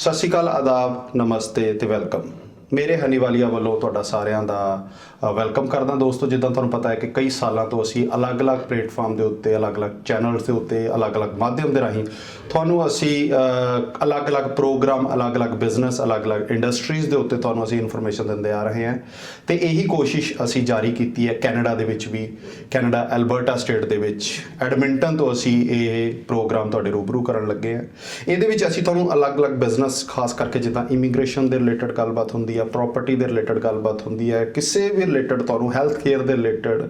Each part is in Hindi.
ਸਤਿ ਸ਼੍ਰੀ ਅਕਾਲ, ਆਦਾਬ, ਨਮਸਤੇ ਤੇ ਵੈਲਕਮ। ਮੇਰੇ ਹਨੀਵਾਲੀਆ ਵੱਲੋਂ ਤੁਹਾਡਾ ਸਾਰਿਆਂ ਦਾ ਵੈਲਕਮ ਕਰਦਾ ਦੋਸਤੋ। ਜਿੱਦਾਂ ਤੁਹਾਨੂੰ ਪਤਾ ਹੈ ਕਿ ਕਈ ਸਾਲਾਂ ਤੋਂ ਅਸੀਂ ਅਲੱਗ-ਅਲੱਗ ਪਲੇਟਫਾਰਮ ਦੇ ਉੱਤੇ, ਅਲੱਗ-ਅਲੱਗ ਚੈਨਲਸ ਦੇ ਉੱਤੇ, ਅਲੱਗ-ਅਲੱਗ ਮਾਧਿਅਮ ਦੇ ਰਾਹੀਂ ਤੁਹਾਨੂੰ ਅਸੀਂ ਅਲੱਗ-ਅਲੱਗ ਪ੍ਰੋਗਰਾਮ, ਅਲੱਗ-ਅਲੱਗ ਬਿਜ਼ਨਸ, ਅਲੱਗ-ਅਲੱਗ ਇੰਡਸਟਰੀਜ਼ ਦੇ ਉੱਤੇ ਤੁਹਾਨੂੰ ਅਸੀਂ ਇਨਫੋਰਮੇਸ਼ਨ ਦਿੰਦੇ ਆ ਰਹੇ ਹਾਂ। ਤੇ ਇਹੀ ਕੋਸ਼ਿਸ਼ ਅਸੀਂ ਜਾਰੀ ਕੀਤੀ ਹੈ ਕੈਨੇਡਾ ਦੇ ਵਿੱਚ ਵੀ। ਕੈਨੇਡਾ ਐਲਬਰਟਾ ਸਟੇਟ ਦੇ ਵਿੱਚ ਐਡਮਿੰਟਨ ਤੋਂ ਅਸੀਂ ਇਹ ਪ੍ਰੋਗਰਾਮ ਤੁਹਾਡੇ ਰੂਬਰੂ ਕਰਨ ਲੱਗੇ ਹਾਂ। ਇਹਦੇ ਵਿੱਚ ਅਸੀਂ ਤੁਹਾਨੂੰ ਅਲੱਗ-ਅਲੱਗ ਬਿਜ਼ਨਸ, ਖਾਸ ਕਰਕੇ ਜਿੱਦਾਂ ਇਮੀਗ੍ਰੇਸ਼ਨ ਦੇ ਰਿਲੇਟਡ ਗੱਲਬਾਤ ਹੁੰਦੀ ਹੈ, ਪ੍ਰੋਪਰਟੀ ਦੇ ਰਿਲੇਟਡ ਗੱਲਬਾਤ ਹੁੰਦੀ ਹੈ, ਕਿਸੇ ਵੀ ਰਿਲੇਟਡ ਤੁਹਾਨੂੰ ਹੈਲਥ ਕੇਅਰ ਦੇ ਰਿਲੇਟਡ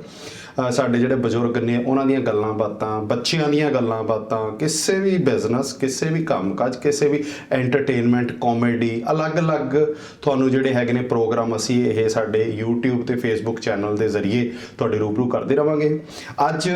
ਸਾਡੇ ਜਿਹੜੇ ਬਜ਼ੁਰਗ ਨੇ ਉਹਨਾਂ ਦੀਆਂ ਗੱਲਾਂ ਬਾਤਾਂ, ਬੱਚਿਆਂ ਦੀਆਂ ਗੱਲਾਂ ਬਾਤਾਂ, ਕਿਸੇ ਵੀ ਬਿਜ਼ਨਸ, ਕਿਸੇ ਵੀ ਕੰਮਕਾਜ, ਕਿਸੇ ਵੀ ਐਂਟਰਟੇਨਮੈਂਟ, ਕਾਮੇਡੀ, ਅਲੱਗ-ਅਲੱਗ ਤੁਹਾਨੂੰ ਜਿਹੜੇ ਹੈਗੇ ਨੇ ਪ੍ਰੋਗਰਾਮ ਅਸੀਂ ਇਹ ਸਾਡੇ YouTube ਤੇ Facebook ਚੈਨਲ ਦੇ ਜ਼ਰੀਏ ਤੁਹਾਡੇ ਰੂਬਰੂ ਕਰਦੇ ਰਵਾਂਗੇ। ਅੱਜ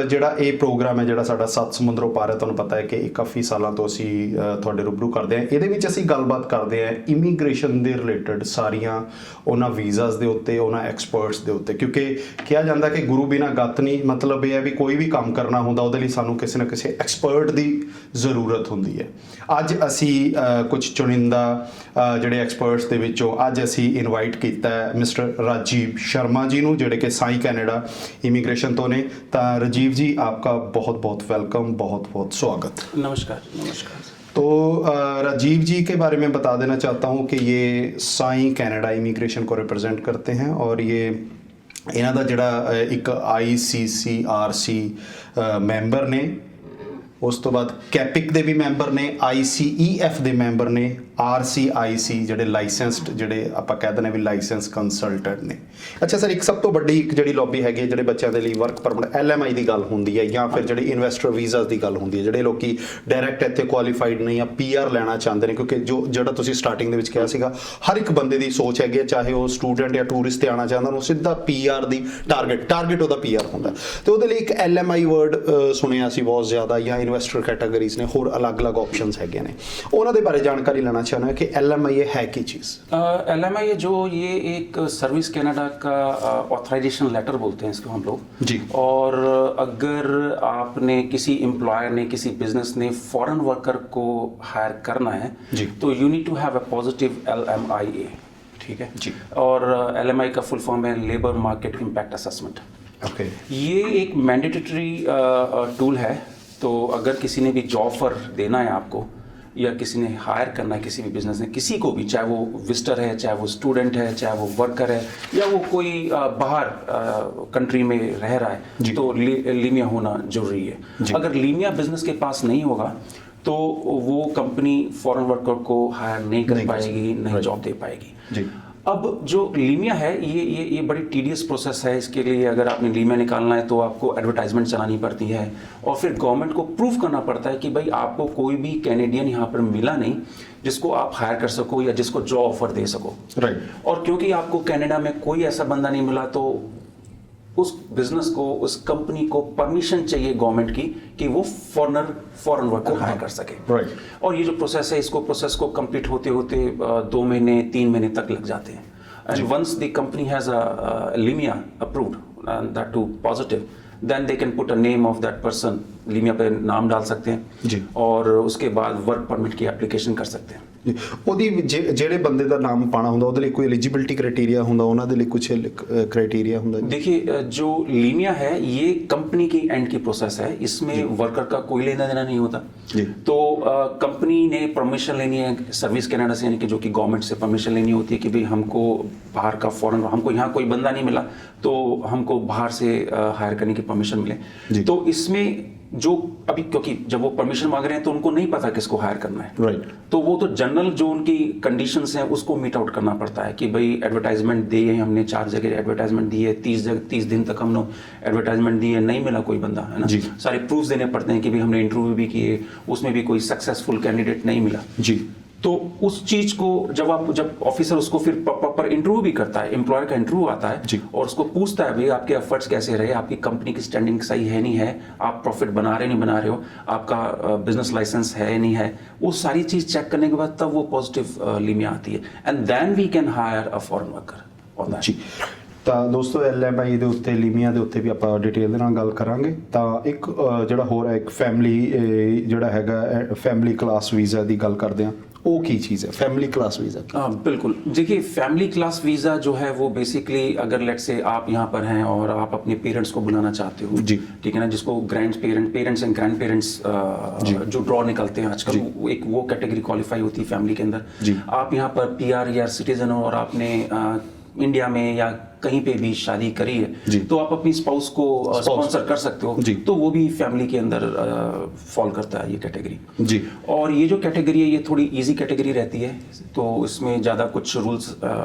ਜਿਹੜਾ ਇਹ ਪ੍ਰੋਗਰਾਮ ਹੈ, ਜਿਹੜਾ ਸਾਡਾ ਸੱਤ ਸਮੁੰਦਰੋਂ ਪਾਰ ਹੈ, ਤੁਹਾਨੂੰ ਪਤਾ ਹੈ ਕਿ ਇਹ ਕਾਫੀ ਸਾਲਾਂ ਤੋਂ ਅਸੀਂ ਤੁਹਾਡੇ ਰੂਬਰੂ ਕਰਦੇ ਹਾਂ। ਇਹਦੇ ਵਿੱਚ ਅਸੀਂ ਗੱਲਬਾਤ ਕਰਦੇ ਹਾਂ ਇਮੀਗ੍ਰੇਸ਼ਨ ਦੇ ਰਿਲੇਟਡ ਸਾਰੀਆਂ ਉਹਨਾਂ ਵੀਜ਼ਾਸ ਦੇ ਉੱਤੇ, ਉਹਨਾਂ ਐਕਸਪਰਟਸ ਦੇ ਉੱਤੇ, ਕਿਉਂਕਿ ਕਿਹਾ ਜਾਂਦਾ ਕਿ ਗੁਰੂ ਬਿਨਾਂ ਗੱਤ ਨਹੀਂ। ਮਤਲਬ ਇਹ ਹੈ ਵੀ ਕੋਈ ਵੀ ਕੰਮ ਕਰਨਾ ਹੁੰਦਾ ਉਹਦੇ ਲਈ ਸਾਨੂੰ ਕਿਸੇ ਨਾ ਕਿਸੇ ਐਕਸਪਰਟ ਦੀ ਜ਼ਰੂਰਤ ਹੁੰਦੀ ਹੈ। ਅੱਜ ਅਸੀਂ ਕੁਝ ਚੁਣਿੰਦਾ ਜਿਹੜੇ ਐਕਸਪਰਟਸ ਦੇ ਵਿੱਚੋਂ ਅੱਜ ਅਸੀਂ ਇਨਵਾਈਟ ਕੀਤਾ ਹੈ ਮਿਸਟਰ ਰਾਜੀਵ ਸ਼ਰਮਾ ਜੀ ਨੂੰ, ਜਿਹੜੇ ਕਿ ਸਾਈ ਕੈਨੇਡਾ ਇਮੀਗ੍रेशन तो ने। तो राजीव जी, आपका बहुत बहुत वेलकम, बहुत बहुत स्वागत। नमस्कार। नमस्कार। तो राजीव जी के बारे में बता देना चाहता हूँ कि ये साई कनाडा इमिग्रेशन को रिप्रेजेंट करते हैं और ये इन्हों का जोड़ा एक ICCRC मैंबर ने, उस तो बाद कैपिक के भी मैंबर ने, ICEF के मैंबर ने, RCIC ਜਿਹੜੇ ਲਾਇਸੈਂਸਡ, ਜਿਹੜੇ ਆਪਾਂ ਕਹਿ ਦਿੰਦੇ ਵੀ ਲਾਇਸੈਂਸ ਕੰਸਲਟੈਂਟ ਨੇ। ਅੱਛਾ ਸਰ, ਇੱਕ ਸਭ ਤੋਂ ਵੱਡੀ ਇੱਕ ਜਿਹੜੀ ਲੌਬੀ ਹੈਗੀ ਜਿਹੜੇ ਬੱਚਿਆਂ ਦੇ ਲਈ ਵਰਕ ਪਰਮਿਟ LMI ਦੀ ਗੱਲ ਹੁੰਦੀ ਹੈ, ਜਾਂ ਫਿਰ ਜਿਹੜੀ ਇਨਵੈਸਟਰ ਵੀਜ਼ਾਸ ਦੀ ਗੱਲ ਹੁੰਦੀ ਹੈ, ਜਿਹੜੇ ਲੋਕੀ ਡਾਇਰੈਕਟ ਇੱਥੇ ਕੁਆਲੀਫਾਈਡ ਨਹੀਂ ਜਾਂ PR ਲੈਣਾ ਚਾਹੁੰਦੇ ਨੇ, ਕਿਉਂਕਿ ਜਿਹੜਾ ਤੁਸੀਂ ਸਟਾਰਟਿੰਗ ਦੇ ਵਿੱਚ ਕਿਹਾ ਸੀਗਾ, ਹਰ ਇੱਕ ਬੰਦੇ ਦੀ ਸੋਚ ਹੈਗੀ ਹੈ, ਚਾਹੇ ਉਹ ਸਟੂਡੈਂਟ ਜਾਂ ਟੂਰਿਸਟ ਤੇ ਆਉਣਾ ਚਾਹੁੰਦਾ, ਉਹਨੂੰ ਸਿੱਧਾ PR ਦੀ ਟਾਰਗੇਟ ਉਹਦਾ PR ਹੁੰਦਾ। ਤੇ ਉਹਦੇ ਲਈ ਇੱਕ LMI ਵਰਡ ਸੁਣਿਆ ਸੀ ਬਹੁਤ ਜ਼ਿਆਦਾ, ਜਾਂ ਇਨਵੈਸਟਰ ਕੈਟਾਗਰੀਜ਼ ਨੇ, ਹੋਰ ਅਲੱਗ-ਅਲੱਗ ਆਪਸ਼ਨਸ ਹੈਗੇ ਨੇ, ਉਹਨਾਂ ਦੇ ਬਾਰੇ ਜਾਣਕਾਰੀ ਲੈਣਾ चाहना है कि LMI है क्या चीज़? LMI जो ये एक सर्विस कनाडा का ऑथराइजेशन लेटर बोलते हैं इसको हम लोग जी। और अगर आपने किसी एम्प्लॉयर ने, किसी बिजनेस ने फॉरेन वर्कर को हायर करना है जी, तो you need to have a positive LMIA, ठीक है जी। और LMI का फुल फॉर्म है labour market impact assessment. Okay, ये एक मैंडेटरी टूल है। तो अगर किसी ने भी जॉब ऑफर देना है आपको, या किसी ने हायर करना है, किसी भी बिजनेस ने, किसी को भी, चाहे वो विजिटर है, चाहे वो स्टूडेंट है, चाहे वो वर्कर है, या वो कोई बाहर कंट्री में रह रहा है, तो लीमिया होना जरूरी है। अगर लीमिया बिजनेस के पास नहीं होगा तो वो कंपनी फॉरेन वर्कर को हायर नहीं कर पाएगी, नहीं जॉब दे पाएगी जी। अब जो लीमिया है ये बड़ी टीडियस प्रोसेस है। इसके लिए अगर आपने लीमिया निकालना है तो आपको एडवर्टाइजमेंट चलानी पड़ती है, और फिर गवर्नमेंट को प्रूव करना पड़ता है कि भाई आपको कोई भी कैनेडियन यहाँ पर मिला नहीं जिसको आप हायर कर सको या जिसको जॉब ऑफर दे सको, राइट। और क्योंकि आपको कनाडा में कोई ऐसा बंदा नहीं मिला, तो उस बिजनेस को, उस कंपनी को परमिशन चाहिए गवर्नमेंट की कि वो फॉरेन वर्कर हायर कर सके, राइट। और ये जो प्रोसेस है, इसको प्रोसेस को कंप्लीट होते होते 2 महीने 3 महीने तक लग जाते हैं। And once the company has a LMIA approved, that to positive, then they can put a name of that person, LMIA पे नाम डाल सकते हैं जी, और उसके बाद वर्क परमिट की एप्लीकेशन कर सकते हैं। ਉਹਦੀ ਜਿਹੜੇ ਬੰਦੇ ਦਾ ਨਾਮ ਪਾਣਾ ਹੁੰਦਾ ਉਹਦੇ ਲਈ ਕੋਈ एलिजिबिलिटी क्राइटेरिया ਹੁੰਦਾ, ਉਹਨਾਂ ਦੇ ਲਈ ਕੁਝ क्राइटेरिया ਹੁੰਦਾ? देखिए, जो लीमिया है ये कंपनी की एंड की प्रोसेस है, इसमें वर्कर का कोई लेना देना नहीं होता जी। तो कंपनी ने परमिशन लेनी है सर्विस कनाडा से, यानी कि जो कि गवर्नमेंट से परमिशन लेनी होती है कि भाई हमको बाहर का फॉरेन, हमको यहाँ कोई बंदा नहीं मिला तो हमको बाहर से हायर करने की परमिशन मिले। तो इसमें जो अभी, क्योंकि जब वो परमिशन मांग रहे हैं तो उनको नहीं पता किसको हायर करना है, राइट। तो वो तो जनरल जो उनकी कंडीशंस हैं उसको मीट आउट करना पड़ता है कि भाई एडवर्टाइजमेंट दी है हमने, 4 जगह एडवर्टाइजमेंट दी है, 30 दिन तक हमने एडवर्टाइजमेट दी है, नहीं मिला कोई बंदा, है ना। सारे प्रूफ्स देने पड़ते हैं कि भाई हमने इंटरव्यू भी किए, उसमें भी कोई सक्सेसफुल कैंडिडेट नहीं मिला जी। तो उस चीज को जब ऑफिसर उसको फिर प्रॉपर इंटरव्यू भी करता है, एम्प्लॉयर का इंटरव्यू आता है और उसको पूछता है भाई आपके एफर्ट्स कैसे रहे, आपकी कंपनी की स्टैंडिंग सही है नहीं है, आप प्रॉफिट बना रहे नहीं बना रहे हो, आपका बिजनेस लाइसेंस है नहीं है, वो सारी चीज चेक करने के बाद तब वो पॉजिटिव लीमिया आती है, and then we can hire a foreign worker on that. ਤਾਂ ਦੋਸਤੋ LMI ਦੇ ਉੱਤੇ, ਲੀਮੀਆ ਦੇ ਉੱਤੇ ਵੀ ਆਪਾਂ ਡਿਟੇਲ ਦੇ ਨਾਲ ਗੱਲ ਕਰਾਂਗੇ। ਤਾਂ ਇੱਕ ਜਿਹੜਾ ਹੋਰ ਹੈ, ਇੱਕ ਫੈਮਿਲੀ ਜਿਹੜਾ ਹੈਗਾ ਫੈਮਿਲੀ ਕਲਾਸ ਵੀਜ਼ਾ ਦੀ ਗੱਲ ਕਰਦੇ ਹਾਂ, वो की चीज़ है फैमिली क्लास वीज़ा? बिल्कुल, देखिए फैमिली क्लास वीज़ा जो है वो बेसिकली अगर लेट से आप यहाँ पर हैं और आप अपने पेरेंट्स को बुलाना चाहते हो, जी, ठीक है ना, जिसको पेरेंट्स एंड ग्रैंड पेरेंट्स जो ड्रॉ निकलते हैं आजकल, एक वो कैटेगरी क्वालिफाई होती है फैमिली के अंदर। आप यहाँ पर PR या सिटीजन हो और आपने इंडिया में या कहीं पे भी शादी करी है, तो आप अपनी स्पाउस को स्पॉन्सर कर सकते हो, तो वो भी फैमिली के अंदर फॉल करता है ये कैटेगरी जी। और ये जो कैटेगरी है ये थोड़ी इजी कैटेगरी रहती है, तो इसमें ज़्यादा कुछ रूल्स,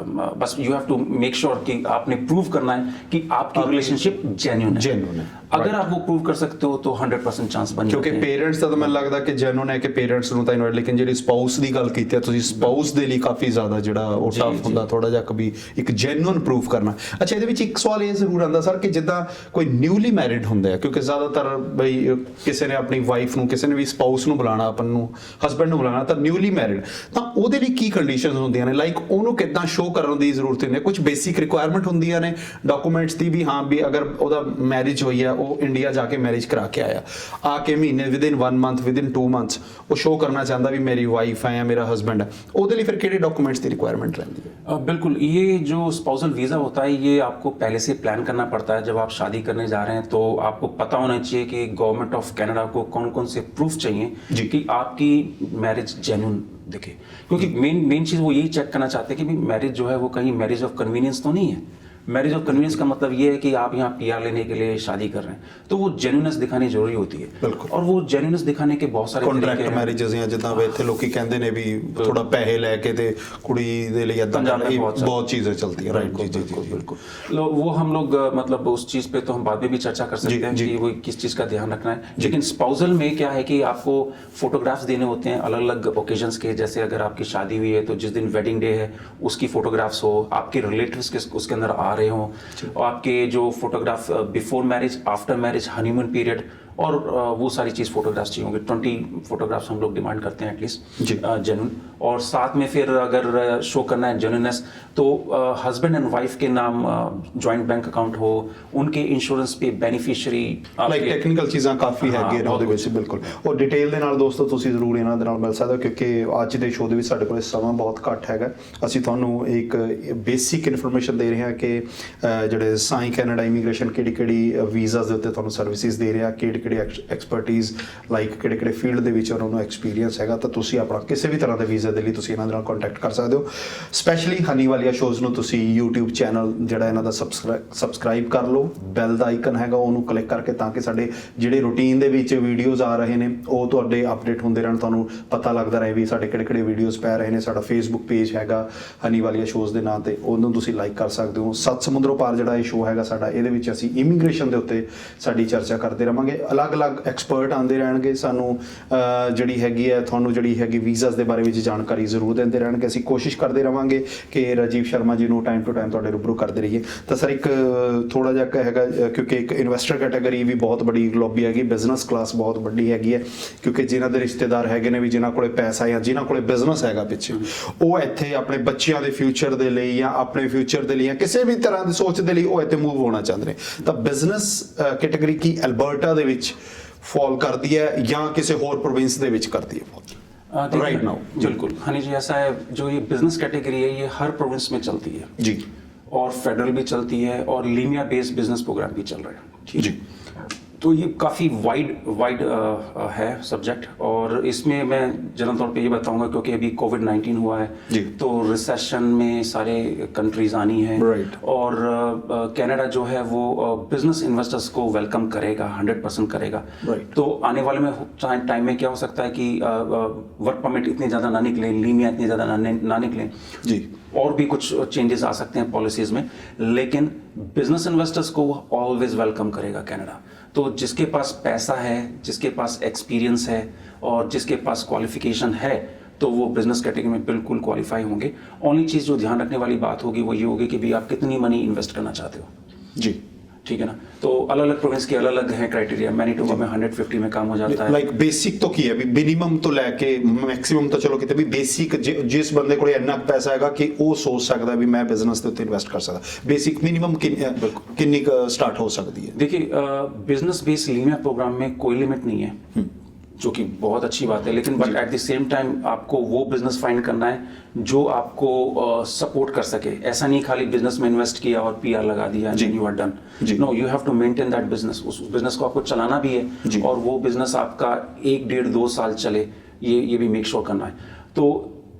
बस you have to make sure कि आपने प्रूव करना है कि आपकी रिलेशनशिप जेन्युइन है। अगर आप वो प्रूव कर सकते हो तो 100% ਚਾਂਸ ਬਣ ਕਿਉਂਕਿ ਪੇਰੈਂਟਸ ਦਾ ਤਾਂ ਮੈਨੂੰ ਲੱਗਦਾ ਕਿ ਜੈਨੂਨ ਹੈ ਕਿ ਪੇਰੈਂਟਸ ਨੂੰ ਤਾਂ ਇਨਵਾਈਟ, ਲੇਕਿਨ ਜਿਹੜੀ ਸਪਾਊਸ ਦੀ ਗੱਲ ਕੀਤੀ ਹੈ ਤੁਸੀਂ, ਸਪਾਊਸ ਦੇ ਲਈ ਕਾਫੀ ਜ਼ਿਆਦਾ ਜਿਹੜਾ ਉਹ ਟਫ ਹੁੰਦਾ ਥੋੜਾ ਜਿਹਾ ਕभी ਇੱਕ ਜੈਨੂਨ ਪ੍ਰੂਫ ਕਰਨਾ। ਅੱਛਾ, ਇਹਦੇ ਵਿੱਚ ਇੱਕ ਸਵਾਲ ਇਹ ਜ਼ਰੂਰ ਆਉਂਦਾ ਸਰ ਕਿ ਜਿੱਦਾਂ ਕੋਈ ਨਿਊਲੀ ਮੈਰਿਡ ਹੁੰਦਾ ਹੈ, ਕਿਉਂਕਿ ਜ਼ਿਆਦਾਤਰ ਬਈ ਕਿਸੇ ਨੇ ਆਪਣੀ ਵਾਈਫ ਨੂੰ, ਕਿਸੇ ਨੇ ਵੀ ਸਪਾਊਸ ਨੂੰ ਬੁਲਾਣਾ, ਆਪਨ ਨੂੰ ਹਸਬੈਂਡ ਨੂੰ ਬੁਲਾਣਾ, ਤਾਂ ਨਿਊਲੀ ਮੈਰਿਡ, ਤਾਂ ਉਹਦੇ ਲਈ ਕੀ ਕੰਡੀਸ਼ਨਸ ਹੁੰਦੀਆਂ ਨੇ? ਲਾਈਕ ਉਹਨੂੰ ਕਿੱਦਾਂ ਸ਼ੋਅ ਕਰਨ ਦੀ ਜ਼ਰੂਰਤ ਹੁੰਦੀ ਹੈ? ਕੁਝ ਬੇਸਿਕ ਰਿਕੁਆਇਰਮੈਂਟ ਹੁੰਦੀਆਂ ਨੇ ਡਾਕੂਮੈਂਟਸ ਦੀ ਵੀ, ਹਾਂ ਵੀ ਅਗਰ ਉਹਦਾ ਮੈਰਿਜ ਹੋਈ ਹੈ, ਉਹ ਇੰਡੀਆ ਜਾ ਕੇ ਮੈਰਿਜ ਕਰਾ ਕੇ ਆਇਆ, ਆ ਕੇ ਮਹੀਨੇ ਵਿਦਿਨ 1 ਮੰਥ ਵਿਦਿਨ 2 ਮੰਥਸ ਉਹ ਸ਼ੋਅ ਕਰਨਾ ਚਾਹੁੰਦਾ ਵੀ ਮੇਰੀ ਵਾਈਫ ਹੈ ਜਾਂ ਮੇਰਾ ਹਸਬੈਂਡ ਹੈ, ਉਹਦੇ ਲਈ ਫਿਰ ਕਿਹੜੇ ਡਾਕੂਮੈਂट्स ਦੀ रिक्वायरमेंट रहती है? बिल्कुल, ये जो स्पाउसल वीज़ा होता है ये आपको पहले से प्लान करना पड़ता है। जब आप शादी करने जा रहे हैं तो आपको पता होना चाहिए कि गवर्नमेंट ऑफ कनाडा को कौन कौन से प्रूफ चाहिए कि आपकी मैरिज जेन्युइन दिखे, क्योंकि मेन चीज़ वो यही चेक करना चाहते हैं कि भाई मैरिज जो है वो कहीं मैरिज ऑफ कन्वीनियंस तो नहीं है। मैरिज ऑफ कन्वीनियंस का मतलब ये है कि आप यहाँ PR लेने के लिए शादी कर रहे हैं, तो वो जेन्युइननेस दिखानी जरूरी होती है। और वो जेन्युइननेस दिखाने के बहुत सारे कॉन्ट्रैक्ट मैरिजेस या जिद्दां वे इत्थे लोकी कहंदे ने भी थोड़ा पैसे लेके ते कुड़ी दे लिए इदां बहुत चीजें चलती है। राइट, जी जी बिल्कुल। वो हम लोग मतलब उस चीज़ पे तो हम बाद में भी चर्चा कर सकते हैं कि वो किस चीज़ का ध्यान रखना है। लेकिन स्पाउसल में क्या है कि आपको फोटोग्राफ्स देने होते हैं अलग अलग ओकेजन्स के, जैसे अगर आपकी शादी हुई है तो जिस दिन वेडिंग डे है उसकी फोटोग्राफ्स हो, आपके रिलेटिव्स के उसके अंदर आ रहे हो, और आपके जो photograph before marriage, after marriage, honeymoon period, और वो सारी चीज़ फोटोग्राफ्स चाहिए होंगे। 20 फोटोग्राफ्स हम लोग डिमांड करते हैं एटलीस्ट जेन्युइन। और साथ में फिर अगर शो करना है जेन्युइननेस तो हस्बैंड एंड वाइफ के नाम जॉइंट बैंक अकाउंट हो, उनके इंश्योरेंस पे बेनिफिशियरी, ਲਾਈਕ ਟੈਕਨੀਕਲ ਚੀਜ਼ਾਂ ਕਾਫੀ ਹੈਗੇ ਨੇ ਉਹਦੇ ਵਿੱਚ। ਬਿਲਕੁਲ, ਔਰ ਡਿਟੇਲ ਦੇ ਨਾਲ ਦੋਸਤੋ ਤੁਸੀਂ ਜ਼ਰੂਰ ਇਹਨਾਂ ਦੇ ਨਾਲ ਮਿਲ ਸਕਦੇ ਹੋ, ਕਿਉਂਕਿ ਅੱਜ ਦੇ ਸ਼ੋਅ ਦੇ ਵਿੱਚ ਸਾਡੇ ਕੋਲ ਸਮਾਂ ਬਹੁਤ ਘੱਟ ਹੈਗਾ। ਅਸੀਂ ਤੁਹਾਨੂੰ ਇੱਕ ਬੇਸਿਕ ਇਨਫੋਰਮੇਸ਼ਨ ਦੇ ਰਹੇ ਹਾਂ ਕਿ ਜਿਹੜੇ ਸਾਈ ਕੈਨੇਡਾ ਇਮੀਗ੍ਰੇਸ਼ਨ ਕਿਹੜੀ ਵੀਜ਼ਾਸ ਦੇ ਉੱਤੇ ਤੁਹਾਨੂੰ ਸਰਵਿਸਿਜ਼ ਦੇ ਰਿਹਾ, ਕਿਹੜੀ ਐਕਸਪਰਟੀਜ਼, ਲਾਈਕ ਕਿਹੜੇ ਫੀਲਡ ਦੇ ਵਿੱਚ ਉਹਨਾਂ ਨੂੰ ਐਕਸਪੀਰੀਅੰਸ ਹੈਗਾ, ਤਾਂ ਤੁਸੀਂ ਆਪਣਾ ਕਿਸੇ ਵੀ ਤਰ੍ਹਾਂ ਦੇ ਵੀਜ਼ਾ ਦੇ ਲਈ ਤੁਸੀਂ ਇਹਨਾਂ ਦੇ ਨਾਲ ਕੰਟੈਕਟ ਕਰ ਸਕਦੇ ਹੋ। ਸਪੈਸ਼ਲੀ ਹਨੀ ਵਾਲੀਆ ਸ਼ੋਜ਼ ਨੂੰ ਤੁਸੀਂ YouTube ਚੈਨਲ ਜਿਹੜਾ ਇਹਨਾਂ ਦਾ ਸਬਸਕ੍ਰਾਈਬ ਕਰ ਲਓ, ਬੈਲ ਦਾ ਆਈਕਨ ਹੈਗਾ ਉਹਨੂੰ ਕਲਿੱਕ ਕਰਕੇ, ਤਾਂ ਕਿ ਸਾਡੇ ਜਿਹੜੇ ਰੂਟੀਨ ਦੇ ਵਿੱਚ ਵੀਡੀਓਜ਼ ਆ ਰਹੇ ਨੇ ਉਹ ਤੁਹਾਡੇ ਅਪਡੇਟ ਹੁੰਦੇ ਰਹਿਣ, ਤੁਹਾਨੂੰ ਪਤਾ ਲੱਗਦਾ ਰਹੇ ਵੀ ਸਾਡੇ ਕਿਹੜੇ ਵੀਡੀਓਜ਼ ਪੈ ਰਹੇ ਨੇ। ਸਾਡਾ ਫੇਸਬੁੱਕ ਪੇਜ ਹੈਗਾ ਹਨੀ ਵਾਲੀਆ ਸ਼ੋਜ਼ ਦੇ ਨਾਂ ਤੇ, ਉਹਨੂੰ ਤੁਸੀਂ ਲਾਈਕ ਕਰ ਸਕਦੇ ਹੋ। ਸੱਤ ਸਮੁੰਦਰੋਂ ਪਾਰ ਜਿਹੜਾ ਇਹ ਸ਼ੋਅ ਹੈਗਾ ਸਾਡਾ, ਇਹਦੇ ਵਿੱਚ ਅਸੀਂ ਇਮੀਗ੍ਰੇਸ਼ਨ ਦੇ ਉੱਤੇ ਸਾਡੀ ਚਰਚਾ ਕਰਦੇ ਰਹਾਂਗੇ। ਅਲੱਗ-ਅਲੱਗ ਐਕਸਪਰਟ ਆਉਂਦੇ ਰਹਿਣਗੇ, ਸਾਨੂੰ ਜਿਹੜੀ ਹੈਗੀ ਹੈ ਤੁਹਾਨੂੰ ਜਿਹੜੀ ਹੈਗੀ ਵੀਜ਼ਾਸ ਦੇ ਬਾਰੇ ਵਿੱਚ ਜਾਣਕਾਰੀ ਜ਼ਰੂਰ ਦਿੰਦੇ ਰਹਿਣਗੇ। ਅਸੀਂ ਕੋਸ਼ਿਸ਼ ਕਰਦੇ ਰਹਾਂਗੇ ਕਿ ਰਾਜੀਵ ਸ਼ਰਮਾ ਜੀ ਨੂੰ ਟਾਈਮ ਟੂ ਟਾਈਮ ਤੁਹਾਡੇ ਰੂਬਰੂ ਕਰਦੇ ਰਹੀਏ। ਤਾਂ ਸਰ ਇੱਕ ਥੋੜਾ ਜਿਹਾ ਹੈਗਾ, ਕਿਉਂਕਿ ਇੱਕ ਇਨਵੈਸਟਰ ਕੈਟਾਗਰੀ ਵੀ ਬਹੁਤ ਬੜੀ ਲੌਬੀ ਹੈਗੀ, ਬਿਜ਼ਨਸ ਕਲਾਸ ਬਹੁਤ ਵੱਡੀ ਹੈਗੀ ਹੈ, ਕਿਉਂਕਿ ਜਿਨ੍ਹਾਂ ਦੇ ਰਿਸ਼ਤੇਦਾਰ ਹੈਗੇ ਨੇ ਵੀ, ਜਿਨ੍ਹਾਂ ਕੋਲੇ ਪੈਸਾ ਜਾਂ ਜਿਨ੍ਹਾਂ ਕੋਲੇ ਬਿਜ਼ਨਸ ਹੈਗਾ ਪਿੱਛੇ, ਉਹ ਇੱਥੇ ਆਪਣੇ ਬੱਚਿਆਂ ਦੇ ਫਿਊਚਰ ਦੇ ਲਈ ਜਾਂ ਆਪਣੇ ਫਿਊਚਰ ਦੇ ਲਈ ਜਾਂ ਕਿਸੇ ਵੀ ਤਰ੍ਹਾਂ ਦੀ ਸੋਚ ਦੇ ਲਈ ਉਹ ਇੱਥੇ ਮੂਵ ਹੋਣਾ ਚਾਹੁੰਦੇ ਨੇ। ਤਾਂ ਬਿਜ਼ਨਸ ਕੈਟਾਗਰੀ ਕੀ ਅਲਬਰਟਾ ਦੇ ਵਿੱਚ फॉल करती है या किसी और प्रोविंस दे विच करती है राइट नाउ? बिल्कुल हनी जी, ऐसा है, जो ये बिजनेस कैटेगरी है ये हर प्रोविंस में चलती है जी, और फेडरल भी चलती है और लीनिया बेस्ड बिजनेस प्रोग्राम भी चल रहे हैं, ठीक जी। तो ये काफ़ी वाइड है सब्जेक्ट, और इसमें मैं जनरल तौर पे ये बताऊंगा क्योंकि अभी कोविड-19 हुआ है तो रिसेशन में सारे कंट्रीज आनी है, और कनाडा जो है वो बिजनेस इन्वेस्टर्स को वेलकम करेगा, 100% करेगा। तो आने वाले में टाइम में क्या हो सकता है कि वर्क परमिट इतने ज़्यादा ना निकले, लीनिया इतने ज़्यादा ना निकले जी, और भी कुछ चेंजेस आ सकते हैं पॉलिसीज़ में, लेकिन बिजनेस इन्वेस्टर्स को ऑलवेज वेलकम करेगा कनाडा। तो जिसके पास पैसा है, जिसके पास एक्सपीरियंस है और जिसके पास क्वालिफिकेशन है, तो वो बिजनेस कैटेगरी में बिल्कुल क्वालिफाई होंगे। ओनली चीज़ जो ध्यान रखने वाली बात होगी वो ये होगी कि भी आप कितनी मनी इन्वेस्ट करना चाहते हो जी, ठीक है ना। तो अलग अलग प्रोविंस के अलग अलग है क्राइटेरिया। मैनीटोबा में 150 में काम हो जाता है। लाइक बेसिक तो की है, मिनिमम तो लैके मैक्सिमम तो चलो किते भी बेसिक जिस बंदे को इन्ना पैसा हैगा कि वो सोच सकता है भी मैं बिजनेस ਦੇ ਉੱਤੇ ਇਨਵੈਸਟ ਕਰ ਸਕਦਾ, बेसिक मिनिमम किन्नी स्टार्ट हो सकती है? देखिए बिजनेस बेस्ड लीनिया प्रोग्राम में कोई लिमिट नहीं है, जो कि बहुत अच्छी बात है, लेकिन but at the same time आपको वो बिजनेस फाइंड करना है जो आपको सपोर्ट कर सके। ऐसा नहीं खाली बिजनेस में इन्वेस्ट किया और पीआर लगा दिया and you are done. No, you have to maintain that business. उस बिजनेस को आपको चलाना भी है और वो बिजनेस आपका 1, 1.5, 2 साल चले, ये भी मेक श्योर करना है। तो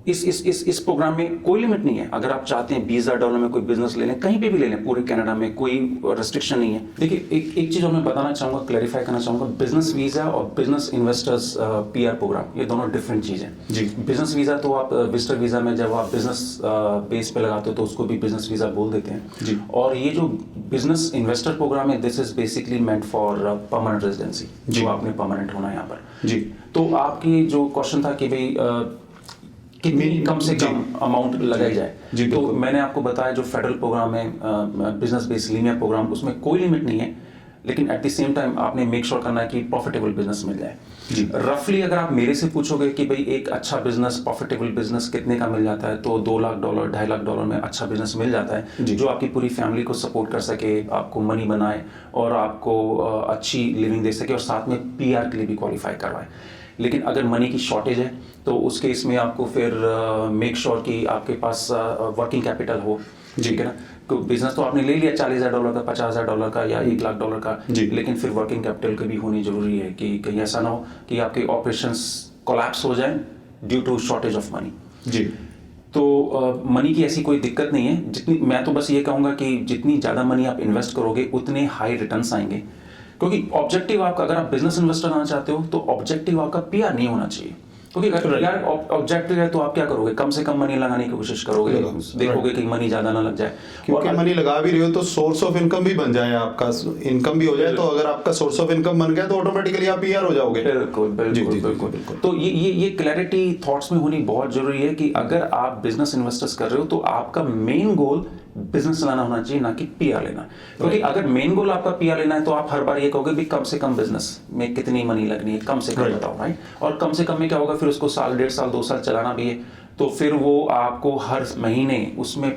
इस प्रोग्राम में कोई लिमिट नहीं है। अगर आप चाहते हैं $20,000 में कोई बिजनेस ले लें, कहीं पे भी ले लें, पूरे कनाडा में कोई रिस्ट्रिक्शन नहीं है। देखिए, एक चीज़ और मैं बताना चाहूँगा, क्लैरिफाई करना चाहूँगा, बिजनेस वीज़ा और बिजनेस इन्वेस्टर्स पीआर प्रोग्राम, ये दोनों डिफरेंट चीज़ हैं जी। बिजनेस वीज़ा तो आप विजिटर वीज़ा में जब आप बिजनेस बेस पे लगाते हो तो उसको भी बिजनेस वीज़ा बोल देते हैं जी। और ये जो बिजनेस इन्वेस्टर प्रोग्राम है, this is basically meant for permanent residency, जो आपने परमानेंट होना है यहाँ पर जी। तो आपकी जो क्वेश्चन था कि भाई कितनी कम से कम अमाउंट लगाई जाए, तो मैंने आपको बताया जो फेडरल प्रोग्राम है बिजनेस बेस लीनियर प्रोग्राम, उसमें कोई लिमिट नहीं है, लेकिन एट द सेम टाइम आपने मेक श्योर करना है कि प्रॉफिटेबल बिजनेस मिल जाए। रफली अगर आप मेरे से पूछोगे कि भाई एक अच्छा बिजनेस, प्रॉफिटेबल बिजनेस कितने का मिल जाता है, तो $2 लाख, $2.5 लाख में अच्छा बिजनेस मिल जाता है जो आपकी पूरी फैमिली को सपोर्ट कर सके, आपको मनी बनाए और आपको अच्छी लिविंग दे सके और साथ में पीआर के लिए भी क्वालिफाई करवाए। लेकिन अगर मनी की शॉर्टेज है तो उस केस में आपको फिर मेक श्योर कि आपके पास वर्किंग कैपिटल हो, ठीक है ना। तो बिजनेस तो आपने ले लिया $40,000 का, $50,000 का या $1 लाख का, लेकिन फिर वर्किंग कैपिटल की भी होनी जरूरी है कि कहीं ऐसा ना हो कि आपके ऑपरेशंस कोलैप्स हो जाए due to shortage of money जी। तो मनी की ऐसी कोई दिक्कत नहीं है। जितनी, मैं तो बस ये कहूँगा कि जितनी ज़्यादा मनी आप इन्वेस्ट करोगे उतने हाई रिटर्न्स आएंगे, क्योंकि ऑब्जेक्टिव आपका, अगर आप बिजनेस इन्वेस्टर आना चाहते हो तो ऑब्जेक्टिव आपका पीआर नहीं होना चाहिए, क्योंकि अगर पीआर ऑब्जेक्टिव है तो आप क्या करोगे, कम से कम मनी लगाने की कोशिश करोगे, देखोगे कि मनी ज्यादा ना लग जाए। क्योंकि मनी लगा भी रहे हो तो सोर्स ऑफ इनकम भी बन जाए, आपका इनकम भी हो जाए, तो अगर आपका सोर्स ऑफ इनकम बन गया तो ऑटोमेटिकली आप पीआर हो जाओगे। बिल्कुल बिल्कुल बिल्कुल। तो ये क्लैरिटी थॉट्स में होनी बहुत जरूरी है कि अगर आप बिजनेस इन्वेस्टर्स कर रहे हो तो आपका मेन गोल बिजनेस चलाना होना चाहिए, ना कि पीआर लेना। क्योंकि अगर मेन गोल आपका पीआर लेना है तो आप हर बार ये कहोगे भी कम से कम बिजनेस में कितनी मनी लगनी है, कम से कम बताओ, राइट। और कम से कम में क्या होगा, फिर उसको साल, 1.5 साल, 2 साल चलाना भी है, तो फिर वो आपको हर महीने उसमें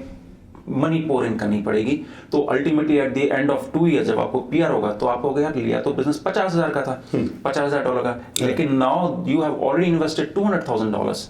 मनी पोर इन करनी पड़ेगी। तो ultimately at the end of 2 year जब आपको पीआर होगा तो आप कहोगे यार लिया तो बिजनेस $50,000 का था, $50,000 का, लेकिन now you have already invested $200,000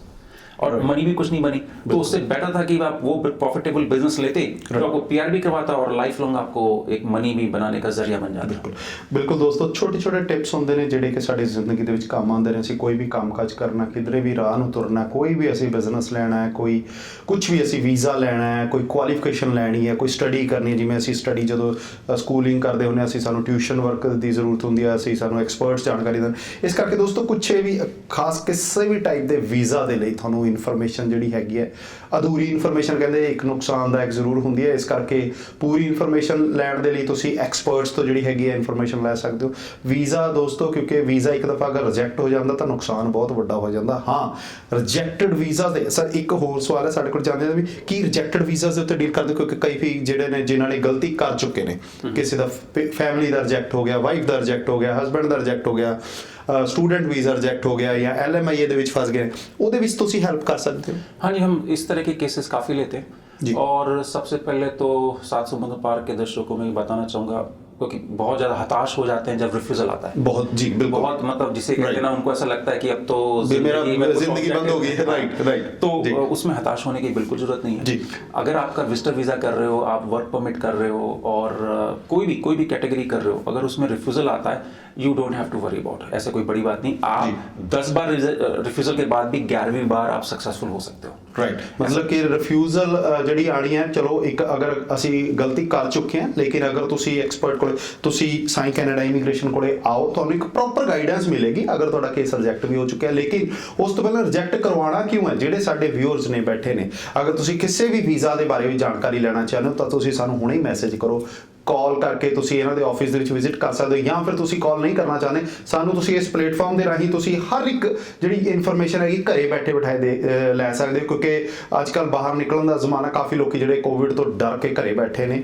और मनी भी कुछ नहीं बनी। तो उससे बेटर था कि आप वो प्रॉफिटेबल बिजनेस लेते तो आपको पीआर भी करवाता और लाइफ लॉन्ग आपको एक मनी भी बनाने का जरिया बन जाता। बिल्कुल बिल्कुल दोस्तों, छोटे-छोटे टिप्स ਹੁੰਦੇ ਨੇ ਜਿਹੜੇ ਕਿ ਸਾਡੀ ਜ਼ਿੰਦਗੀ ਦੇ ਵਿੱਚ ਕੰਮ ਆਉਂਦੇ ਨੇ। ਅਸੀਂ ਕੋਈ ਵੀ ਕੰਮਕਾਜ ਕਰਨਾ, ਕਿਧਰੇ ਵੀ ਰਾਹ ਨੂੰ ਤੁਰਨਾ, ਕੋਈ ਵੀ ਅਸੀਂ ਬਿਜ਼ਨਸ ਲੈਣਾ ਹੈ, ਕੋਈ ਕੁਝ ਵੀ ਅਸੀਂ ਵੀਜ਼ਾ ਲੈਣਾ ਹੈ, ਕੋਈ ਕੁਆਲੀਫਿਕੇਸ਼ਨ ਲੈਣੀ ਹੈ, ਕੋਈ ਸਟੱਡੀ ਕਰਨੀ ਹੈ। ਜਿਵੇਂ ਅਸੀਂ ਸਟੱਡੀ ਜਦੋਂ ਸਕੂਲਿੰਗ ਕਰਦੇ ਹੁੰਦੇ ਅਸੀਂ, ਸਾਨੂੰ ਟਿਊਸ਼ਨ ਵਰਕ ਦੀ ਜ਼ਰੂਰਤ ਹੁੰਦੀ ਹੈ, ਅਸੀਂ ਸਾਨੂੰ ਐਕਸਪਰਟਸ ਜਾਣਕਾਰੀ ਦੇਣ। ਇਸ ਕਰਕੇ ਦੋਸਤੋ ਕੁਛ ਵੀ ਖਾਸ ਕਿਸੇ ਵੀ ਟਾਈਪ ਦੇ ਵੀਜ਼ਾ ਦੇ ਲਈ ਤੁਹਾਨੂੰ ਇਨਫੋਰਮੇਸ਼ਨ ਜਿਹੜੀ ਹੈਗੀ ਹੈ, ਅਧੂਰੀ ਇਨਫੋਰਮੇਸ਼ਨ ਕਹਿੰਦੇ ਇੱਕ ਨੁਕਸਾਨਦਾਇਕ ਜ਼ਰੂਰ ਹੁੰਦੀ ਹੈ। ਇਸ ਕਰਕੇ ਪੂਰੀ ਇਨਫੋਰਮੇਸ਼ਨ ਲੈਣ ਦੇ ਲਈ ਤੁਸੀਂ ਐਕਸਪਰਟਸ ਤੋਂ ਜਿਹੜੀ ਹੈਗੀ ਹੈ ਇਨਫੋਰਮੇਸ਼ਨ ਲੈ ਸਕਦੇ ਹੋ। ਵੀਜ਼ਾ ਦੋਸਤੋ, ਕਿਉਂਕਿ ਵੀਜ਼ਾ ਇੱਕ ਦਫਾ ਅਗਰ ਰਿਜੈਕਟ ਹੋ ਜਾਂਦਾ ਤਾਂ ਨੁਕਸਾਨ ਬਹੁਤ ਵੱਡਾ ਹੋ ਜਾਂਦਾ। ਹਾਂ, ਰਿਜੈਕਟਡ ਵੀਜ਼ਾ ਦੇ ਸਰ ਇੱਕ ਹੋਰ ਸਵਾਲ ਹੈ ਸਾਡੇ ਕੋਲ ਜਾਂਦੇ ਨੇ ਵੀ ਕੀ ਰਿਜੈਕਟਡ ਵੀਜ਼ਾ ਦੇ ਉੱਤੇ ਡੀਲ ਕਰਦੇ, ਕਿਉਂਕਿ ਕਈ ਵੀ ਜਿਹੜੇ ਨੇ ਜਿਨ੍ਹਾਂ ਨੇ ਗਲਤੀ ਕਰ ਚੁੱਕੇ ਨੇ, ਕਿਸੇ ਦਾ ਫੈਮਿਲੀ ਦਾ ਰਿਜੈਕਟ ਹੋ ਗਿਆ, ਵਾਈਫ ਦਾ ਰਿਜੈਕਟ ਹੋ ਗਿਆ, ਹਸਬੈਂਡ ਦਾ ਰਿਜੈਕਟ ਹੋ ਗਿਆ, स्टूडेंट वीज़ा रिजेक्ट हो गया या LMIA ਦੇ ਵਿੱਚ ਫਸ ਗਏ, ਉਹਦੇ ਵਿੱਚ ਤੁਸੀਂ ਹੈਲਪ ਕਰ ਸਕਦੇ ਹੋ। हाँ जी, हम इस तरह के केसेस काफ़ी लेते हैं। और सबसे पहले तो 7 समुद्र पार के दर्शकों में बताना चाहूँगा, क्योंकि बहुत ज़्यादा हताश हो जाते हैं जब रिफ्यूज़ल आता है। बहुत जी बिल्कुल, बहुत मतलब जिसे कहते हैं ना, उनको ऐसा लगता है कि अब तो जिंदगी बंद हो गई है। राइट। तो उसमें हताश होने की बिल्कुल जरूरत नहीं है जी। अगर आपका विजिटर वीज़ा कर रहे हो, आप वर्क परमिट कर रहे हो और कोई भी कैटेगरी कर रहे हो, अगर उसमें रिफ्यूज़ल आता है, you don't have to worry about, ऐसे कोई बड़ी बात नहीं। आप 10 बार रिफ्यूज़ल के बाद भी 11वीं बार आप सक्सेसफुल हो सकते हो। राइट, मतलब कि रिफ्यूज़ल ਜਿਹੜੀ ਆਣੀ ਹੈ, ਚਲੋ ਇੱਕ ਅਗਰ ਅਸੀਂ ਗਲਤੀ ਕਰ ਚੁੱਕੇ ਹਾਂ, ਲੇਕਿਨ ਅਗਰ ਤੁਸੀਂ ਐਕਸਪਰਟ ਕੋਲੇ, ਤੁਸੀਂ ਸਾਈ ਕੈਨੇਡਾ ਇਮੀਗ੍ਰੇਸ਼ਨ ਕੋਲੇ ਆਓ, ਤੁਹਾਨੂੰ ਇੱਕ ਪ੍ਰੋਪਰ ਗਾਈਡੈਂਸ ਮਿਲੇਗੀ ਅਗਰ ਤੁਹਾਡਾ ਕੇਸ ਰਿਜੈਕਟ ਵੀ ਹੋ ਚੁੱਕਿਆ। ਲੇਕਿਨ ਉਸ ਤੋਂ ਪਹਿਲਾਂ ਰਿਜੈਕਟ ਕਰਵਾਉਣਾ ਕਿਉਂ ਹੈ, ਜਿਹੜੇ ਸਾਡੇ ਵਿਊਅਰਸ ਨੇ ਬੈਠੇ ਨੇ, ਅਗਰ ਤੁਸੀਂ ਕਿਸੇ ਵੀ ਵੀਜ਼ਾ ਦੇ ਬਾਰੇ ਵੀ ਜਾਣਕਾਰੀ ਲੈਣਾ ਚਾਹੁੰਦੇ ਹੋ ਤਾਂ ਤੁਸੀਂ ਸਾਨੂੰ ਹੁਣੇ ਹੀ ਮੈਸੇਜ ਕਰੋ। ਕਾਲ ਕਰਕੇ ਤੁਸੀਂ ਇਹਨਾਂ ਦੇ ਆਫਿਸ ਦੇ ਵਿੱਚ ਵਿਜ਼ਿਟ ਕਰ ਸਕਦੇ ਹੋ, ਜਾਂ ਫਿਰ ਤੁਸੀਂ ਕਾਲ ਨਹੀਂ ਕਰਨਾ ਚਾਹੁੰਦੇ, ਸਾਨੂੰ ਤੁਸੀਂ ਇਸ ਪਲੇਟਫਾਰਮ ਦੇ ਰਾਹੀਂ ਤੁਸੀਂ ਹਰ ਇੱਕ ਜਿਹੜੀ ਇਨਫੋਰਮੇਸ਼ਨ ਹੈਗੀ ਘਰੇ ਬੈਠੇ ਬਿਠਾਏ ਦੇ ਲੈ ਸਕਦੇ ਹੋ। ਕਿਉਂਕਿ ਅੱਜ ਕੱਲ੍ਹ ਬਾਹਰ ਨਿਕਲਣ ਦਾ ਜ਼ਮਾਨਾ, ਕਾਫੀ ਲੋਕੀ ਜਿਹੜੇ ਕੋਵਿਡ ਤੋਂ ਡਰ ਕੇ ਘਰੇ ਬੈਠੇ ਨੇ,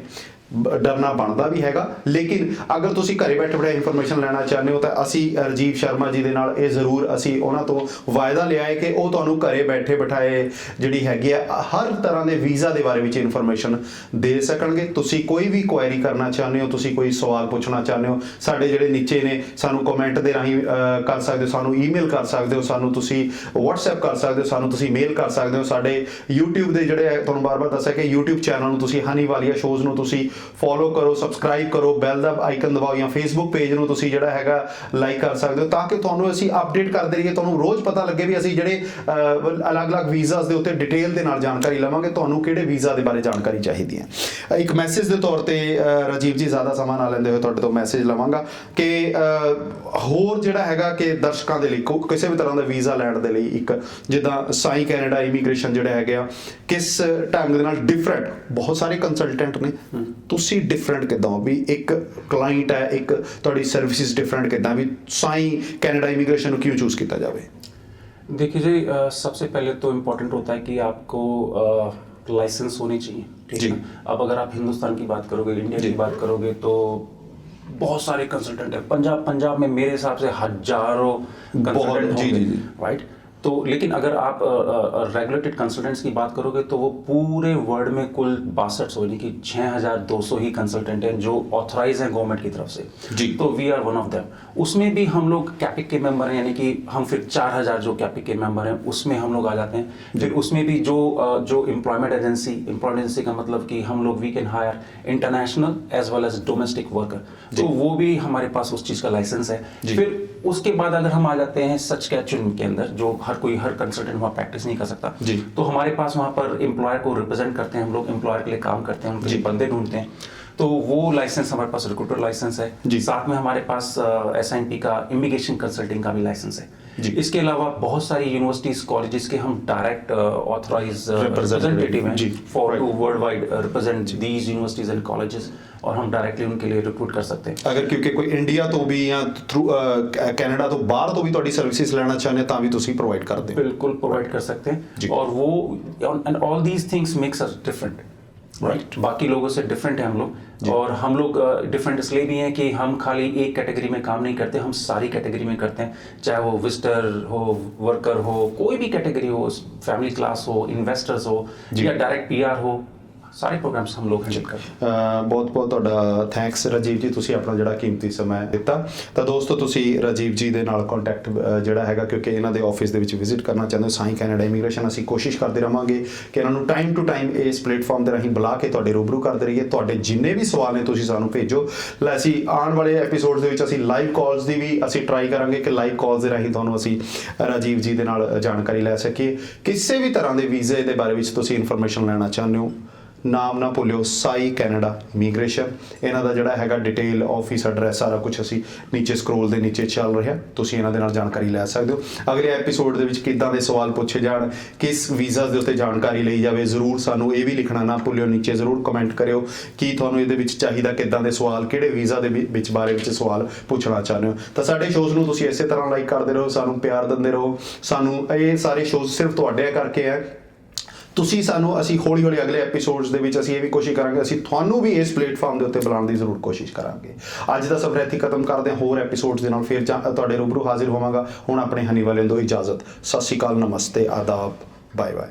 ਡਰਨਾ ਬਣਦਾ ਵੀ ਹੈਗਾ। ਲੇਕਿਨ ਅਗਰ ਤੁਸੀਂ ਘਰੇ ਬੈਠੇ ਬੈਠੇ ਇਨਫੋਰਮੇਸ਼ਨ ਲੈਣਾ ਚਾਹੁੰਦੇ ਹੋ ਤਾਂ ਅਸੀਂ ਰਾਜੀਵ ਸ਼ਰਮਾ ਜੀ ਦੇ ਨਾਲ ਇਹ ਜ਼ਰੂਰ ਅਸੀਂ ਉਹਨਾਂ ਤੋਂ ਵਾਅਦਾ ਲਿਆ ਹੈ ਕਿ ਉਹ ਤੁਹਾਨੂੰ ਘਰੇ ਬੈਠੇ ਬਿਠਾਏ ਜਿਹੜੀ ਹੈਗੀ ਆ ਹਰ ਤਰ੍ਹਾਂ ਦੇ ਵੀਜ਼ਾ ਦੇ ਬਾਰੇ ਵਿੱਚ ਇਨਫੋਰਮੇਸ਼ਨ ਦੇ ਸਕਣਗੇ। ਤੁਸੀਂ ਕੋਈ ਵੀ ਕੁਐਰੀ ਕਰਨਾ ਚਾਹੁੰਦੇ ਹੋ, ਤੁਸੀਂ ਕੋਈ ਸਵਾਲ ਪੁੱਛਣਾ ਚਾਹੁੰਦੇ ਹੋ, ਸਾਡੇ ਜਿਹੜੇ ਨੀਚੇ ਨੇ ਸਾਨੂੰ ਕਮੈਂਟ ਦੇ ਰਾਹੀਂ ਕਰ ਸਕਦੇ ਹੋ, ਸਾਨੂੰ ਈਮੇਲ ਕਰ ਸਕਦੇ ਹੋ, ਸਾਨੂੰ ਤੁਸੀਂ WhatsApp ਕਰ ਸਕਦੇ ਹੋ, ਸਾਨੂੰ ਤੁਸੀਂ ਮੇਲ ਕਰ ਸਕਦੇ ਹੋ। ਸਾਡੇ YouTube ਦੇ ਜਿਹੜੇ ਤੁਹਾਨੂੰ ਬਾਰ-ਬਾਰ ਦੱਸਿਆ ਕਿ YouTube ਚੈਨਲ ਨੂੰ ਤੁਸੀਂ ਹਨੀ ਵਾਲੀਆ ਸ਼ੋਜ਼ ਨੂੰ ਤੁਸੀਂ ਫੋਲੋ ਕਰੋ, ਸਬਸਕ੍ਰਾਈਬ ਕਰੋ, ਬੈਲ ਦਾ ਆਈਕਨ ਦਬਾਓ, ਜਾਂ Facebook ਪੇਜ ਨੂੰ ਤੁਸੀਂ ਜਿਹੜਾ ਹੈਗਾ ਲਾਈਕ ਕਰ ਸਕਦੇ ਹੋ, ਤਾਂ ਕਿ ਤੁਹਾਨੂੰ ਅਸੀਂ ਅਪਡੇਟ ਕਰਦੇ ਰਹੀਏ, ਤੁਹਾਨੂੰ ਰੋਜ਼ ਪਤਾ ਲੱਗੇ ਵੀ ਅਸੀਂ ਜਿਹੜੇ ਅਲੱਗ-ਅਲੱਗ ਵੀਜ਼ਾਸ ਦੇ ਉੱਤੇ ਡਿਟੇਲ ਦੇ ਨਾਲ ਜਾਣਕਾਰੀ ਲਵਾਂਗੇ, ਤੁਹਾਨੂੰ ਕਿਹੜੇ ਵੀਜ਼ਾ ਦੇ ਬਾਰੇ ਜਾਣਕਾਰੀ ਚਾਹੀਦੀ ਹੈ। ਇੱਕ ਮੈਸੇਜ ਦੇ ਤੌਰ ਤੇ ਰਾਜੀਵ ਜੀ ਜ਼ਿਆਦਾ ਸਮਾਂ ਨਾ ਲੈਂਦੇ ਹੋਏ ਤੁਹਾਡੇ ਤੋਂ ਮੈਸੇਜ ਲਵਾਂਗਾ ਕਿ ਹੋਰ ਜਿਹੜਾ ਹੈਗਾ ਕਿ ਦਰਸ਼ਕਾਂ ਦੇ ਲਈ ਕਿਸੇ ਵੀ ਤਰ੍ਹਾਂ ਦਾ ਵੀਜ਼ਾ ਲੈਣ ਦੇ ਲਈ ਇੱਕ ਜਿੱਦਾਂ ਸਾਈ ਕੈਨੇਡਾ ਇਮੀਗ੍ਰੇਸ਼ਨ ਜਿਹੜਾ ਹੈਗਾ ਕਿਸ ਢੰਗ ਦੇ ਨਾਲ ਡਿਫਰੈਂਟ, ਬਹੁਤ ਸਾਰੇ ਕੰਸਲਟੈਂਟ ਨੇ, ਤੁਸੀਂ ਡਿਫਰੈਂਟ ਕਿੱਦਾਂ ਹੋ ਵੀ ਇੱਕ ਕਲਾਇੰਟ ਹੈ, ਇੱਕ ਤੁਹਾਡੀ ਸਰਵਿਸਿਜ਼ ਡਿਫਰੈਂਟ ਕਿੱਦਾਂ ਵੀ ਸਾਈ ਕੈਨੇਡਾ इमिग्रेशन को क्यों चूज किया जाए? देखिए जी, सबसे पहले तो इम्पोर्टेंट होता है कि आपको लाइसेंस होनी चाहिए, ठीक है। अब अगर आप हिंदुस्तान की बात करोगे, इंडिया की बात करोगे, तो बहुत सारे कंसल्टेंट हैं। पंजाब में मेरे हिसाब से हजारों कंसल्टेंट होंगे, राइट। तो लेकिन अगर आप रेगुलेटेड कंसल्टेंट्स की बात करोगे तो वो पूरे वर्ल्ड में कुल 62 यानी कि 6200 ही कंसल्टेंट हैं जो ऑथराइज हैं गवर्नमेंट की तरफ से जी। तो we are one of them. उसमें भी हम लोग कैपिक के मेंबर हैं, यानी कि हम फिर 4000 जो कैपिक के मेंबर हैं उसमें हम लोग आ जाते हैं। फिर उसमें भी जो एम्प्लॉयमेंट एजेंसी का मतलब कि हम लोग we can hire international as well as domestic worker, तो वो भी हमारे पास उस चीज़ का लाइसेंस है। फिर उसके बाद अगर हम आ जाते हैं सचकैचुन के अंदर, जो हर कंसल्टेंट वहाँ प्रैक्टिस नहीं कर सकता, तो हमारे पास वहाँ पर एम्प्लॉयर को रिप्रेजेंट करते हैं हम लोग, एम्प्लॉयर के लिए काम करते हैं, उनके लिए बंदे ढूंढते हैं। तो वो लाइसेंस हमारे पास रिक्रूटर लाइसेंस है, साथ में हमारे पास SIMP का इमिग्रेशन कंसल्टिंग का भी लाइसेंस है। इसके अलावा बहुत सारी यूनिवर्सिटीज कॉलेजेस के हम डायरेक्ट ऑथराइज रिप्रेजेंटेटिव हैं for to world wide represent these universities and colleges, और हम डायरेक्टली उनके लिए रिक्रूट कर सकते हैं। अगर क्योंकि कोई इंडिया तो भी या थ्रू कैनेडा तो बाहर तो भी थोड़ी सर्विसेज लेना चाहते हैं, भी तुसी प्रोवाइड करते हैं? बिल्कुल प्रोवाइड कर सकते हैं, और वो and all these things makes us different, right. बाकी लोगों से डिफरेंट है हम लोग, और हम लोग डिफरेंट इसलिए भी हैं कि हम खाली एक कैटेगरी में काम नहीं करते, हम सारी कैटेगरी में करते हैं, चाहे वो विजिटर हो, वर्कर हो, कोई भी कैटेगरी हो, फैमिली क्लास हो, इन्वेस्टर्स हो, या डायरेक्ट PR हो, ਸਾਰੇ ਪ੍ਰੋਗਰਾਮਸ ਹਮ ਲੋਕ ਹੈਂਡਲ ਕਰਦੇ। ਬਹੁਤ ਬਹੁਤ ਤੁਹਾਡਾ ਥੈਂਕਸ ਰਾਜੀਵ ਜੀ, ਤੁਸੀਂ ਆਪਣਾ ਜਿਹੜਾ ਕੀਮਤੀ ਸਮਾਂ ਦਿੱਤਾ। ਤਾਂ ਦੋਸਤੋ ਤੁਸੀਂ ਰਾਜੀਵ ਜੀ ਦੇ ਨਾਲ ਕੰਟੈਕਟ ਜਿਹੜਾ ਹੈਗਾ, ਕਿਉਂਕਿ ਇਹਨਾਂ ਦੇ ਆਫਿਸ ਦੇ ਵਿੱਚ ਵਿਜ਼ਿਟ ਕਰਨਾ ਚਾਹੁੰਦੇ ਹੋ ਸਾਈ ਕੈਨੇਡਾ ਇਮੀਗ੍ਰੇਸ਼ਨ, ਅਸੀਂ ਕੋਸ਼ਿਸ਼ ਕਰਦੇ ਰਹਾਂਗੇ ਕਿ ਇਹਨਾਂ ਨੂੰ ਟਾਈਮ ਟੂ ਟਾਈਮ ਇਸ ਪਲੇਟਫਾਰਮ ਦੇ ਰਾਹੀਂ ਬੁਲਾ ਕੇ ਤੁਹਾਡੇ ਰੂਬਰੂ ਕਰਦੇ ਰਹੀਏ। ਤੁਹਾਡੇ ਜਿੰਨੇ ਵੀ ਸਵਾਲ ਨੇ ਤੁਸੀਂ ਸਾਨੂੰ ਭੇਜੋ, ਅਸੀਂ ਆਉਣ ਵਾਲੇ ਐਪੀਸੋਡਸ ਦੇ ਵਿੱਚ ਅਸੀਂ ਲਾਈਵ ਕਾਲਸ ਦੀ ਵੀ ਅਸੀਂ ਟਰਾਈ ਕਰਾਂਗੇ ਕਿ ਲਾਈਵ ਕਾਲਸ ਦੇ ਰਾਹੀਂ ਤੁਹਾਨੂੰ ਅਸੀਂ ਰਾਜੀਵ ਜੀ ਦੇ ਨਾਲ ਜਾਣਕਾਰੀ ਲੈ ਸਕੀਏ। ਕਿਸੇ ਵੀ ਤਰ੍ਹਾਂ ਦੇ ਵੀਜ਼ੇ ਦੇ ਬਾਰੇ ਵਿੱਚ ਤੁਸੀਂ ਇਨਫੋਰਮੇਸ਼ਨ ਲੈਣਾ ਚਾਹੁੰਦੇ ਹੋ, ਨਾਮ ਨਾ ਭੁੱਲਿਓ, ਸਾਈ ਕੈਨੇਡਾ ਇਮੀਗ੍ਰੇਸ਼ਨ, ਇਹਨਾਂ ਦਾ ਜਿਹੜਾ ਹੈਗਾ ਡਿਟੇਲ, ਆਫਿਸ ਐਡਰੈਸ, ਸਾਰਾ ਕੁਝ ਅਸੀਂ ਨੀਚੇ ਸਕਰੋਲ ਦੇ ਨੀਚੇ ਚੱਲ ਰਿਹਾ, ਤੁਸੀਂ ਇਹਨਾਂ ਦੇ ਨਾਲ ਜਾਣਕਾਰੀ ਲੈ ਸਕਦੇ ਹੋ। ਅਗਲੇ ਐਪੀਸੋਡ ਦੇ ਵਿੱਚ ਕਿੱਦਾਂ ਦੇ ਸਵਾਲ ਪੁੱਛੇ ਜਾਣ, ਕਿਸ ਵੀਜ਼ਾਸ ਦੇ ਉੱਤੇ ਜਾਣਕਾਰੀ ਲਈ ਜਾਵੇ, ਜ਼ਰੂਰ ਸਾਨੂੰ ਇਹ ਵੀ ਲਿਖਣਾ ਨਾ ਭੁੱਲਿਓ, ਨੀਚੇ ਜ਼ਰੂਰ ਕਮੈਂਟ ਕਰਿਓ ਕਿ ਤੁਹਾਨੂੰ ਇਹਦੇ ਵਿੱਚ ਚਾਹੀਦਾ ਕਿੱਦਾਂ ਦੇ ਸਵਾਲ, ਕਿਹੜੇ ਵੀਜ਼ਾ ਦੇ ਵਿੱਚ ਬਾਰੇ ਵਿੱਚ ਸਵਾਲ ਪੁੱਛਣਾ ਚਾਹੁੰਦੇ ਹੋ। ਤਾਂ ਸਾਡੇ ਸ਼ੋਜ਼ ਨੂੰ ਤੁਸੀਂ ਇਸੇ ਤਰ੍ਹਾਂ ਲਾਈਕ ਕਰਦੇ ਰਹੋ, ਸਾਨੂੰ ਪਿਆਰ ਦਿੰਦੇ ਰਹੋ। ਸਾਨੂੰ ਇਹ ਸਾਰੇ ਸ਼ੋਜ਼ ਸਿਰਫ ਤੁਹਾਡੇ ਕਰਕੇ ਹੈ, ਤੁਸੀਂ ਸਾਨੂੰ, ਅਸੀਂ ਹੌਲੀ ਹੌਲੀ ਅਗਲੇ ਐਪੀਸੋਡਸ ਦੇ ਵਿੱਚ ਅਸੀਂ ਇਹ ਵੀ ਕੋਸ਼ਿਸ਼ ਕਰਾਂਗੇ, ਅਸੀਂ ਤੁਹਾਨੂੰ ਵੀ ਇਸ ਪਲੇਟਫਾਰਮ ਦੇ ਉੱਤੇ ਬੁਲਾਉਣ ਦੀ ਜ਼ਰੂਰ ਕੋਸ਼ਿਸ਼ ਕਰਾਂਗੇ। ਅੱਜ ਦਾ ਸਫ਼ਰ ਇੱਥੇ ਖਤਮ ਕਰਦੇ ਹਾਂ, ਹੋਰ ਐਪੀਸੋਡਸ ਦੇ ਨਾਲ ਫਿਰ ਤੁਹਾਡੇ ਰੂਬਰੂ ਹਾਜ਼ਰ ਹੋਵਾਂਗਾ। ਹੁਣ ਆਪਣੇ ਹਨੀ ਵਾਲੇ ਤੋਂ ਇਜਾਜ਼ਤ। ਸਤਿ ਸ਼੍ਰੀ ਅਕਾਲ, ਨਮਸਤੇ, ਆਦਾਬ, ਬਾਏ ਬਾਏ।